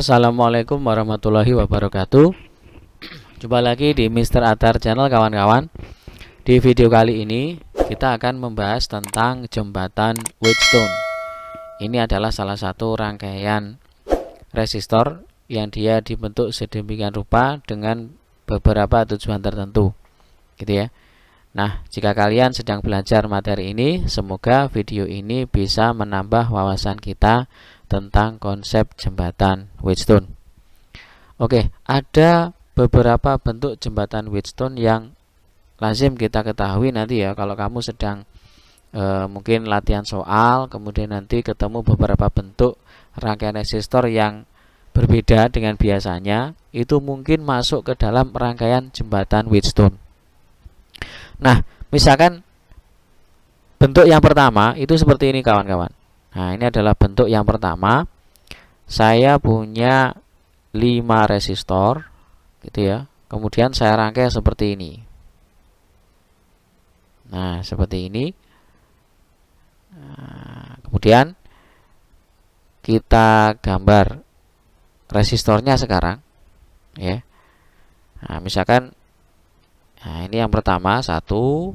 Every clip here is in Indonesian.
Assalamualaikum warahmatullahi wabarakatuh. Jumpa lagi di Mr. Atar Channel kawan-kawan. Di video kali ini kita akan membahas tentang jembatan Wheatstone. Ini adalah salah satu rangkaian resistor yang dia dibentuk sedemikian rupa dengan beberapa tujuan tertentu, gitu ya. Nah, jika kalian sedang belajar materi ini, semoga video ini bisa menambah wawasan kita tentang konsep jembatan Wheatstone. Oke, ada beberapa bentuk jembatan Wheatstone yang lazim kita ketahui nanti ya. Kalau kamu sedang mungkin latihan soal, kemudian nanti ketemu beberapa bentuk rangkaian resistor yang berbeda dengan biasanya, itu mungkin masuk ke dalam rangkaian jembatan Wheatstone. Nah, misalkan bentuk yang pertama itu seperti ini kawan-kawan. Nah, ini adalah bentuk yang pertama. Saya punya 5 resistor, gitu ya. Kemudian saya rangkai seperti ini. Nah, seperti ini. Nah, kemudian kita gambar resistornya sekarang, ya. Nah, misalkan, nah ini yang pertama 1,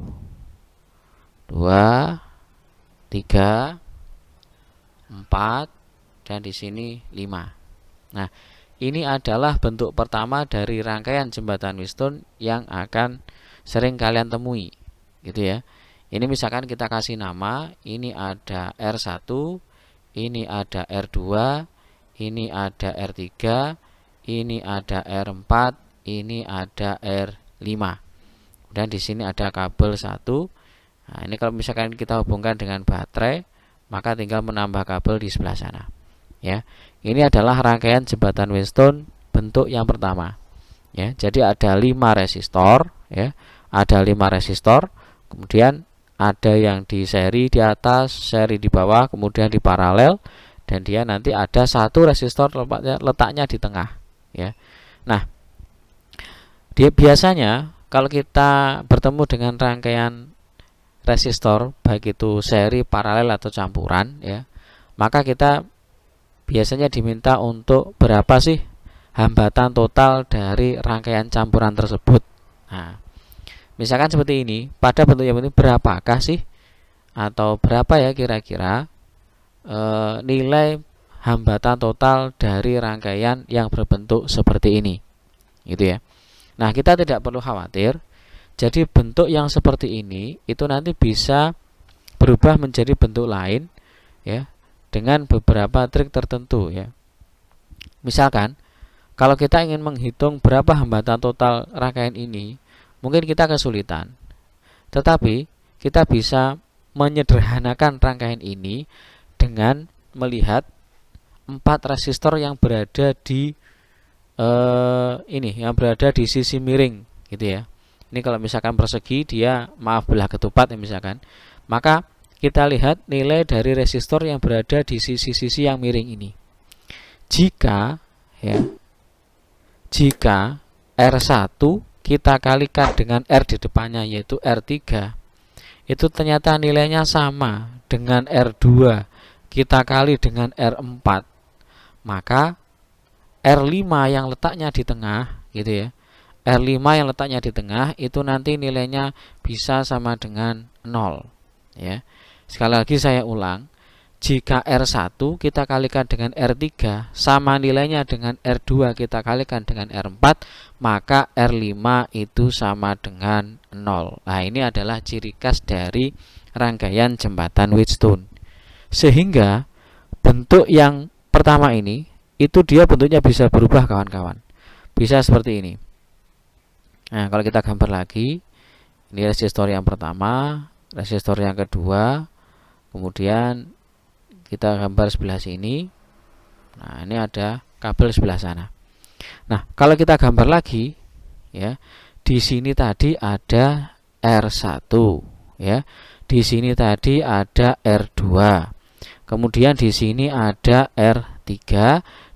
2, 3, 4, dan di sini 5. Nah, ini adalah bentuk pertama dari rangkaian jembatan Wheatstone yang akan sering kalian temui, gitu ya. Ini misalkan kita kasih nama, ini ada R1, ini ada R2, ini ada R3, ini ada R4, ini ada R5. Dan di sini ada kabel 1. Nah, ini kalau misalkan kita hubungkan dengan baterai, maka tinggal menambah kabel di sebelah sana. Ya, ini adalah rangkaian jembatan Wheatstone bentuk yang pertama. Ya, jadi ada 5 resistor, ya. Ada 5 resistor, kemudian ada yang di seri di atas, seri di bawah, kemudian di paralel, dan dia nanti ada satu resistor letaknya di tengah, ya. Nah, dia biasanya kalau kita bertemu dengan rangkaian resistor, baik itu seri, paralel, atau campuran, ya, maka kita biasanya diminta untuk berapa sih hambatan total dari rangkaian campuran tersebut. Nah, misalkan seperti ini, pada bentuk yang ini berapakah sih, atau berapa ya kira-kira nilai hambatan total dari rangkaian yang berbentuk seperti ini, gitu ya. Nah, kita tidak perlu khawatir. Jadi bentuk yang seperti ini itu nanti bisa berubah menjadi bentuk lain, ya, dengan beberapa trik tertentu, ya. Misalkan kalau kita ingin menghitung berapa hambatan total rangkaian ini, mungkin kita kesulitan. Tetapi kita bisa menyederhanakan rangkaian ini dengan melihat 4 resistor yang berada di yang berada di sisi miring, gitu ya. Ini kalau misalkan persegi, dia maaf belah ketupat ya misalkan, maka kita lihat nilai dari resistor yang berada di sisi-sisi yang miring ini. Jika R1 kita kalikan dengan R di depannya, yaitu R3, itu ternyata nilainya sama dengan R2 kita kali dengan R4, maka R5 yang letaknya di tengah, gitu ya. R5 yang letaknya di tengah itu nanti nilainya bisa sama dengan 0, ya. Sekali lagi saya ulang, jika R1 kita kalikan dengan R3 sama nilainya dengan R2 kita kalikan dengan R4, maka R5 itu sama dengan 0. Nah, ini adalah ciri khas dari rangkaian jembatan Wheatstone. Sehingga bentuk yang pertama ini itu dia bentuknya bisa berubah kawan-kawan. Bisa seperti ini. Nah, kalau kita gambar lagi, ini resistor yang pertama, resistor yang kedua, kemudian kita gambar sebelah sini. Nah, ini ada kabel sebelah sana. Nah, kalau kita gambar lagi, ya, di sini tadi ada R1, ya. Di sini tadi ada R2. Kemudian di sini ada R3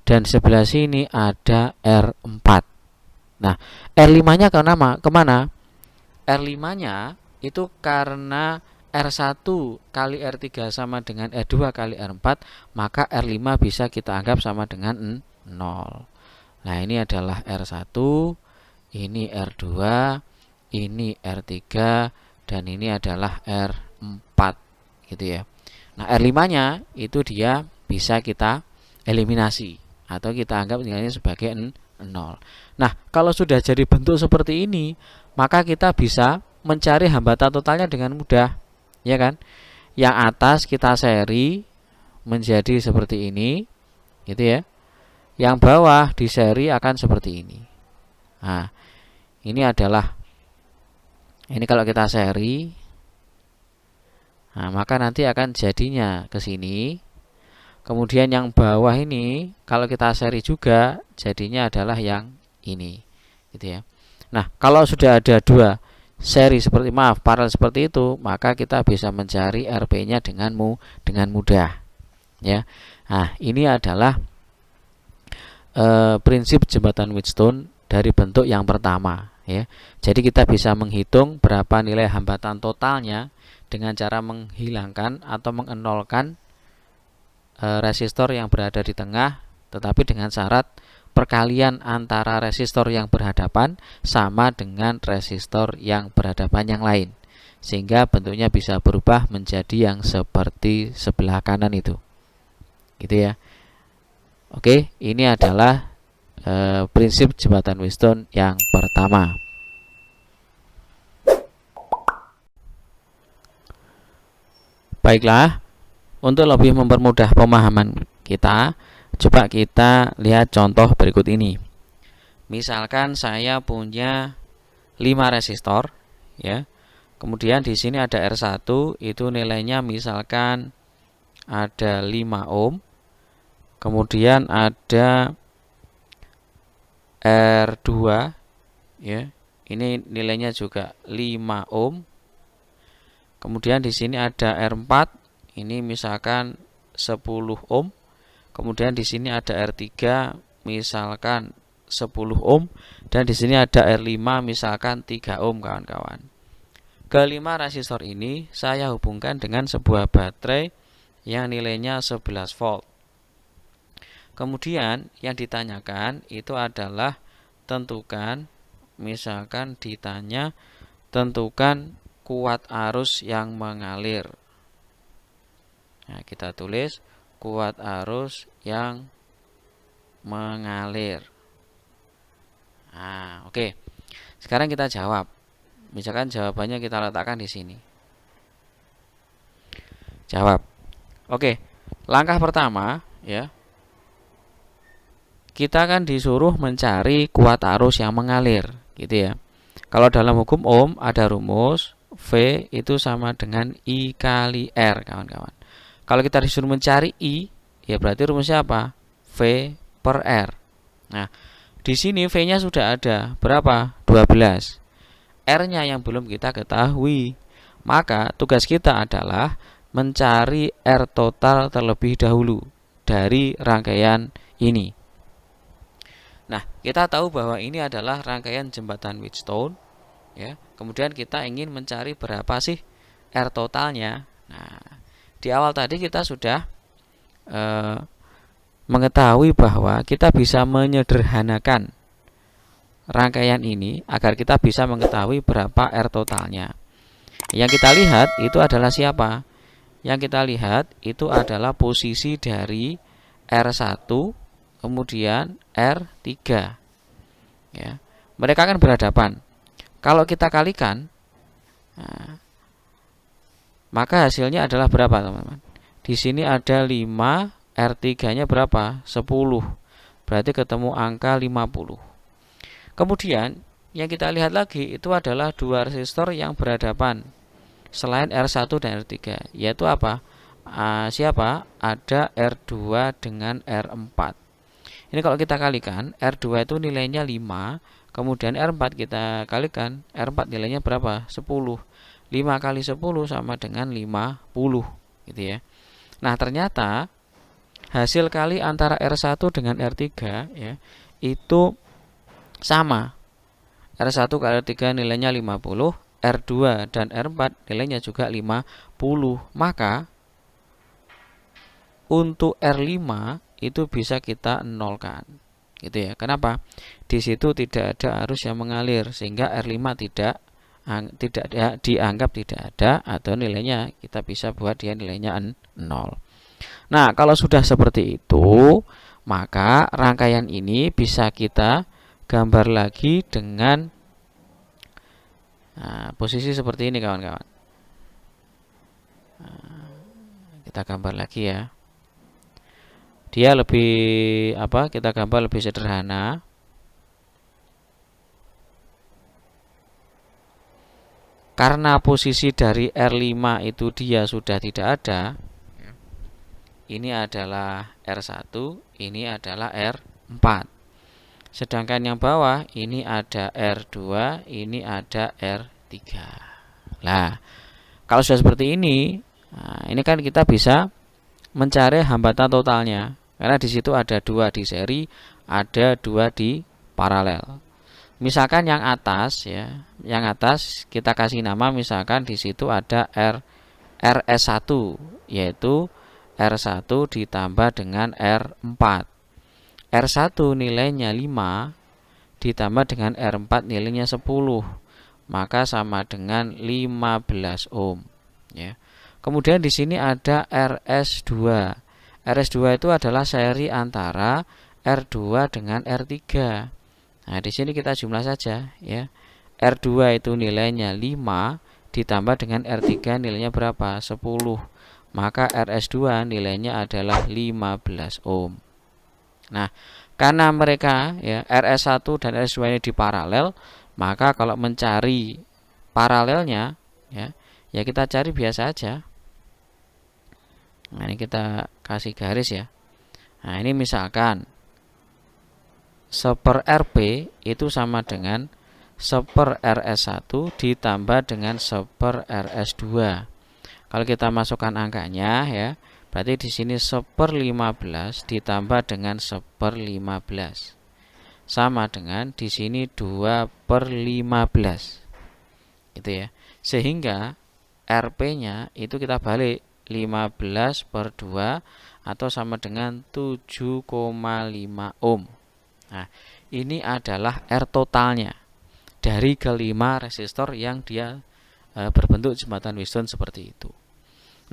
dan sebelah sini ada R4. Nah, R5-nya kemana? R5-nya itu karena R1 kali R3 sama dengan R2 kali R4, maka R5 bisa kita anggap sama dengan 0. Nah, ini adalah R1, ini R2, ini R3, dan ini adalah R4 gitu ya. Nah, R5-nya itu dia bisa kita eliminasi atau kita anggap nilainya sebagai 0. Nah, kalau sudah jadi bentuk seperti ini, maka kita bisa mencari hambatan totalnya dengan mudah, ya kan? Yang atas kita seri menjadi seperti ini, gitu ya. Yang bawah di seri akan seperti ini. Nah, ini kalau kita seri, nah, maka nanti akan jadinya ke sini. Kemudian yang bawah ini kalau kita seri juga jadinya adalah yang ini, gitu ya. Nah, kalau sudah ada dua seri paralel seperti itu, maka kita bisa mencari RP-nya dengan mudah, ya. Nah, ini adalah prinsip jembatan Wheatstone dari bentuk yang pertama, ya. Jadi kita bisa menghitung berapa nilai hambatan totalnya dengan cara menghilangkan atau mengenolkan resistor yang berada di tengah, tetapi dengan syarat perkalian antara resistor yang berhadapan sama dengan resistor yang berhadapan yang lain, sehingga bentuknya bisa berubah menjadi yang seperti sebelah kanan itu, gitu ya. Oke, ini adalah prinsip jembatan Wheatstone yang pertama. Baiklah, untuk lebih mempermudah pemahaman kita, coba kita lihat contoh berikut ini. Misalkan saya punya 5 resistor, ya. Kemudian di sini ada R1, itu nilainya misalkan ada 5 ohm. Kemudian ada R2, ya. Ini nilainya juga 5 ohm. Kemudian di sini ada R4, ini misalkan 10 ohm. Kemudian di sini ada R3 misalkan 10 ohm, dan di sini ada R5 misalkan 3 ohm, kawan-kawan. Kelima resistor ini saya hubungkan dengan sebuah baterai yang nilainya 11 volt. Kemudian yang ditanyakan itu adalah tentukan, misalkan ditanya tentukan kuat arus yang mengalir. Nah, kita tulis kuat arus yang mengalir. Nah, oke. Sekarang kita jawab. Misalkan jawabannya kita letakkan di sini. Jawab. Oke. Langkah pertama, ya. Kita kan disuruh mencari kuat arus yang mengalir, gitu ya. Kalau dalam hukum Ohm ada rumus V itu sama dengan I kali R, kawan-kawan. Kalau kita disuruh mencari I, ya berarti rumusnya apa? V per R. Nah, di sini V-nya sudah ada. Berapa? 12. R-nya yang belum kita ketahui. Maka tugas kita adalah mencari R total terlebih dahulu dari rangkaian ini. Nah, kita tahu bahwa ini adalah rangkaian jembatan Wheatstone, ya. Kemudian kita ingin mencari berapa sih R totalnya. Nah, di awal tadi kita sudah mengetahui bahwa kita bisa menyederhanakan rangkaian ini agar kita bisa mengetahui berapa R totalnya. Yang kita lihat itu adalah siapa? Yang kita lihat itu adalah posisi dari R1 kemudian R3, ya. Mereka akan berhadapan. Kalau kita kalikan, nah, maka hasilnya adalah berapa, teman-teman? Di sini ada 5, R3-nya berapa? 10. Berarti ketemu angka 50. Kemudian yang kita lihat lagi itu adalah dua resistor yang berhadapan selain R1 dan R3, yaitu apa? Siapa? Ada R2 dengan R4. Ini kalau kita kalikan, R2 itu nilainya 5, kemudian R4 kita kalikan, R4 nilainya berapa? 10. 5 kali 10 sama dengan 50, gitu ya. Nah, ternyata hasil kali antara R1 dengan R3, ya, itu sama. R1 kali R3 nilainya 50, R2 dan R4 nilainya juga 50. Maka untuk R5 itu bisa kita nolkan. Gitu ya. Kenapa? Di situ tidak ada arus yang mengalir sehingga R5 tidak dianggap tidak ada atau nilainya kita bisa buat dia nilainya 0. Nah, kalau sudah seperti itu, maka rangkaian ini bisa kita gambar lagi dengan posisi seperti ini kawan-kawan. Kita gambar lagi ya. Dia lebih kita gambar lebih sederhana. Karena posisi dari R5 itu dia sudah tidak ada. Ini adalah R1, ini adalah R4. Sedangkan yang bawah ini ada R2, ini ada R3. Nah, kalau sudah seperti ini, ini kan kita bisa mencari hambatan totalnya. Karena di situ ada 2 di seri, ada 2 di paralel. Misalkan yang atas ya, yang atas kita kasih nama misalkan di situ ada RS1 yaitu R1 ditambah dengan R4. R1 nilainya 5 ditambah dengan R4 nilainya 10. Maka sama dengan 15 ohm ya. Kemudian di sini ada RS2. RS2 itu adalah seri antara R2 dengan R3. Nah, di sini kita jumlah saja ya. R2 itu nilainya 5 ditambah dengan R3 nilainya berapa? 10. Maka RS2 nilainya adalah 15 ohm. Nah, karena mereka ya RS1 dan RS2 ini di paralel, maka kalau mencari paralelnya ya kita cari biasa aja. Nah, ini kita kasih garis ya. Nah, ini misalkan 1/Rp itu sama dengan 1/Rs1 ditambah dengan 1/Rs2. Kalau kita masukkan angkanya ya, berarti di sini 1/15 ditambah dengan 1/15 sama dengan di sini 2/15. Gitu ya. Sehingga Rp-nya itu kita balik 15/2 atau sama dengan 7,5 ohm. Nah, ini adalah R totalnya dari kelima resistor yang dia berbentuk jembatan Wheatstone seperti itu.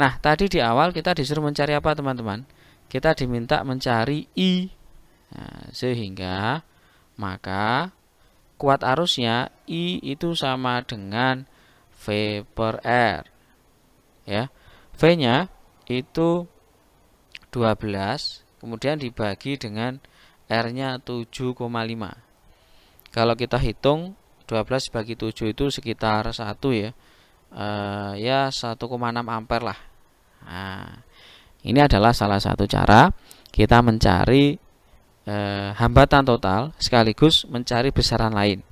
Nah, tadi di awal kita disuruh mencari apa teman-teman? Kita diminta mencari I. Nah, sehingga maka kuat arusnya I itu sama dengan V/R. Ya. V-nya itu 12, kemudian dibagi dengan R-nya 7,5. Kalau kita hitung 12 bagi 7 itu sekitar 1 ya. Ya 1,6 ampere lah. Nah, ini adalah salah satu cara kita mencari hambatan total sekaligus mencari besaran lain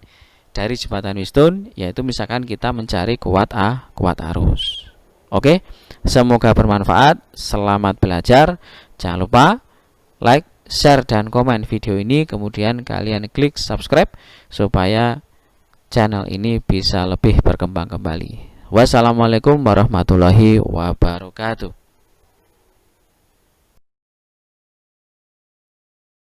dari jembatan Wheatstone, yaitu misalkan kita mencari kuat arus. Oke, semoga bermanfaat. Selamat belajar. Jangan lupa like, share, dan komen video ini. Kemudian kalian klik subscribe supaya channel ini bisa lebih berkembang kembali. Wassalamualaikum warahmatullahi wabarakatuh.